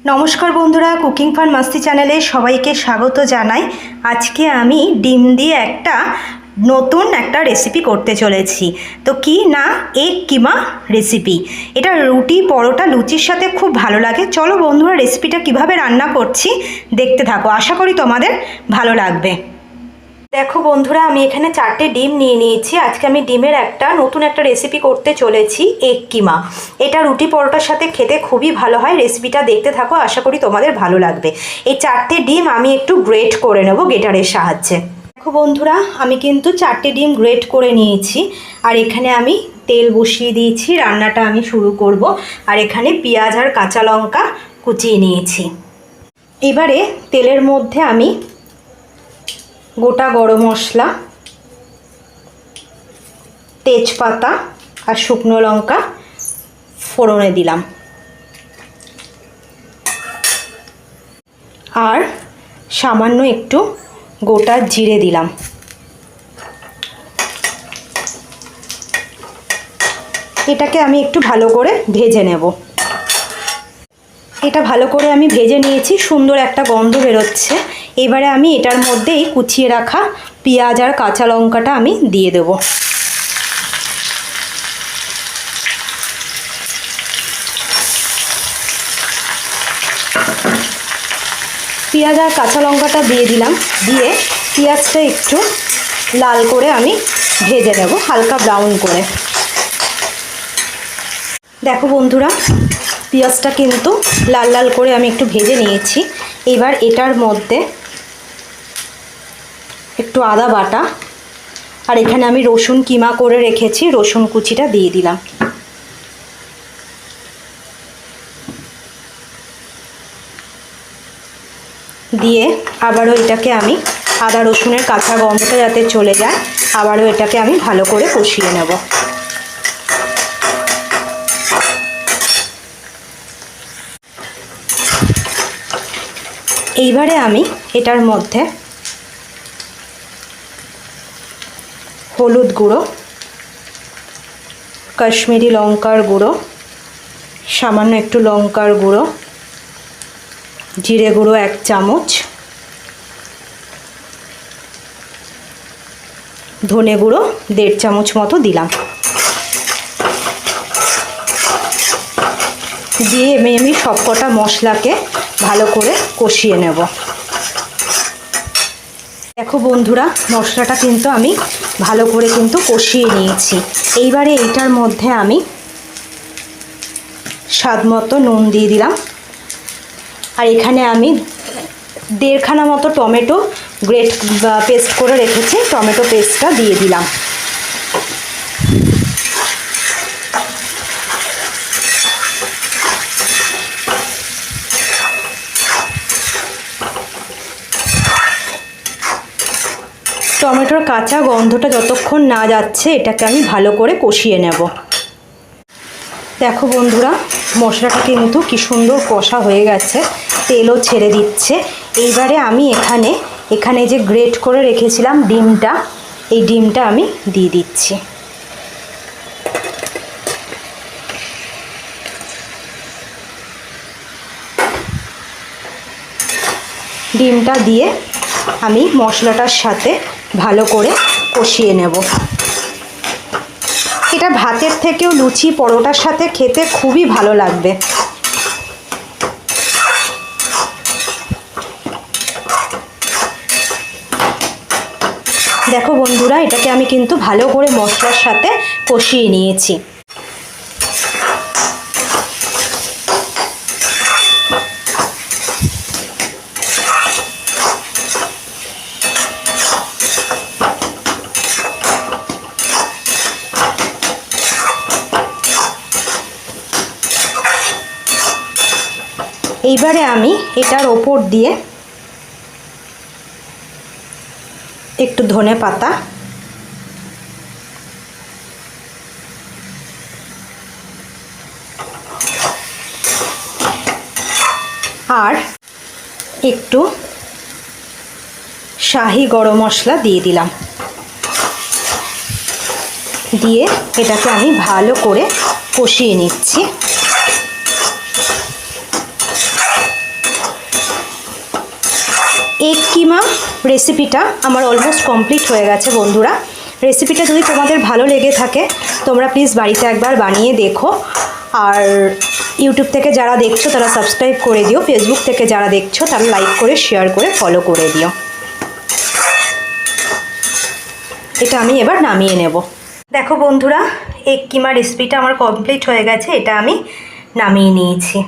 নমস্কার বন্ধুরা, cooking fun মাস্তি চ্যানেলে সবাইকে স্বাগত জানাই। আজকে আমি ডিম দিয়ে নতুন একটা রেসিপি করতে চলেছি। তো কি না, এগ কিমা রেসিপি। এটা রুটি, পরোটা, লুচির সাথে খুব ভালো লাগে। চলো বন্ধুরা, রেসিপিটা কিভাবে রান্না করছি দেখতে থাকো, আশা করি তোমাদের ভালো লাগবে। দেখো বন্ধুরা, আমি এখানে 4টে ডিম নিয়ে নিয়েছি। আজকে আমি ডিমের নতুন একটা রেসিপি করতে চলেছি, এগ কিমা। এটা রুটি পরোটার সাথে খেতে খুবই ভালো হয়। রেসিপিটা দেখতে থাকো, আশা করি তোমাদের ভালো লাগবে। এই 4টে ডিম আমি একটু গ্রেট করে নেব গ্রেটারের সাহায্যে। দেখো বন্ধুরা, আমি কিন্তু 4টে ডিম গ্রেট করে নিয়েছি। আর এখানে আমি তেল বসিয়ে দিয়েছি, রান্নাটা আমি শুরু করব। আর এখানে পেঁয়াজ আর কাঁচা লঙ্কা কুচিয়ে নিয়েছি। এবারে তেলের মধ্যে আমি গোটা গরম মশলা, তেজপাতা আর শুকনো লঙ্কা ফোড়নে দিলাম। আর সামান্য একটু গোটা জিরে দিলাম। এটাকে আমি একটু ভালো করে ভেজে নেব। এটা ভালো করে আমি ভেজে নিয়েছি, সুন্দর একটা গন্ধ বেরোচ্ছে। এবারে আমি এটার মধ্যেই কুচিয়ে রাখা পেঁয়াজ আর কাঁচা লঙ্কাটা আমি দিয়ে দেব। পেঁয়াজ আর কাঁচা লঙ্কাটা দিয়ে দিলাম। দিয়ে পেঁয়াজটা একটু লাল করে আমি ভেজে নেব, হালকা ব্রাউন করে। দেখো বন্ধুরা, পেঁয়াজটা কিন্তু লাল লাল করে আমি একটু ভেজে নিয়েছি। এবার এটার মধ্যে একটু আদা বাটা আর এখানে আমি রসুন কিমা করে রেখেছি, রসুন কুচিটা দিয়ে দিলাম। দিয়ে আবারও এটাকে আমি আদা রসুনের কাঁচা গন্ধটা যাতে চলে যায়, আবারও এটাকে আমি ভালো করে কষিয়ে নেব। এইবারে আমি এটার মধ্যে হলুদ গুঁড়ো, কাশ্মীরি লঙ্কার গুঁড়ো, সামান্য একটু লঙ্কার গুঁড়ো, জিরে গুঁড়ো 1 চামচ, ধনে গুঁড়ো 1.5 চামচ মতো দিলাম। দিয়ে আমি সবকটা মশলাকে ভালো করে কষিয়ে নেব। দেখো বন্ধুরা, মশলাটা কিন্তু আমি ভালো করে কষিয়ে নিয়েছি। এইবারে এইটার মধ্যে আমি স্বাদ মতো নুন দিয়ে দিলাম। আর এখানে আমি 1.5 খানা মতো টমেটো গ্রেট পেস্ট করে রেখেছি, টমেটো পেস্টটা দিয়ে দিলাম। টমেটোর কাঁচা গন্ধটা যতক্ষণ না যাচ্ছে এটাকে আমি ভালো করে কষিয়ে নেব। দেখো বন্ধুরা, মশলাটা কিন্তু কি সুন্দর কষা হয়ে গেছে, তেলও ছেড়ে দিচ্ছে। এইবারে আমি এখানে যে গ্রেট করে রেখেছিলাম ডিমটা, এই ডিমটা আমি দিয়ে দিচ্ছি। ডিমটা দিয়ে আমি মশলাটার সাথে ভালো করে কষিয়ে নেব। এটা ভাতের থেকেও লুচি পরোটার সাথে খেতে খুবই ভালো লাগবে। দেখো বন্ধুরা, এটাকে আমি কিন্তু ভালো করে মশলার সাথে কষিয়ে নিয়েছি। এইবারে আমি এটার ওপর দিয়ে একটু ধনে পাতা আর একটু শাহি গরম মশলা দিয়ে দিলাম। দিয়ে এটাকে আমি ভালো করে কষিয়ে নিচ্ছি। কিমা রেসিপিটা আমার অলমোস্ট কমপ্লিট হয়ে গেছে বন্ধুরা। রেসিপিটা যদি তোমাদের ভালো লেগে থাকে তোমরা প্লিজ বাড়িতে একবার বানিয়ে দেখো। আর ইউটিউব থেকে যারা দেখছো তারা সাবস্ক্রাইব করে দিও, ফেসবুক থেকে যারা দেখছো তারা লাইক করে শেয়ার করে ফলো করে দিও। এটা আমি এবার নামিয়ে নেব। দেখো বন্ধুরা, এগ কিমা রেসিপিটা আমার কমপ্লিট হয়ে গেছে, এটা আমি নামিয়ে নিয়েছি।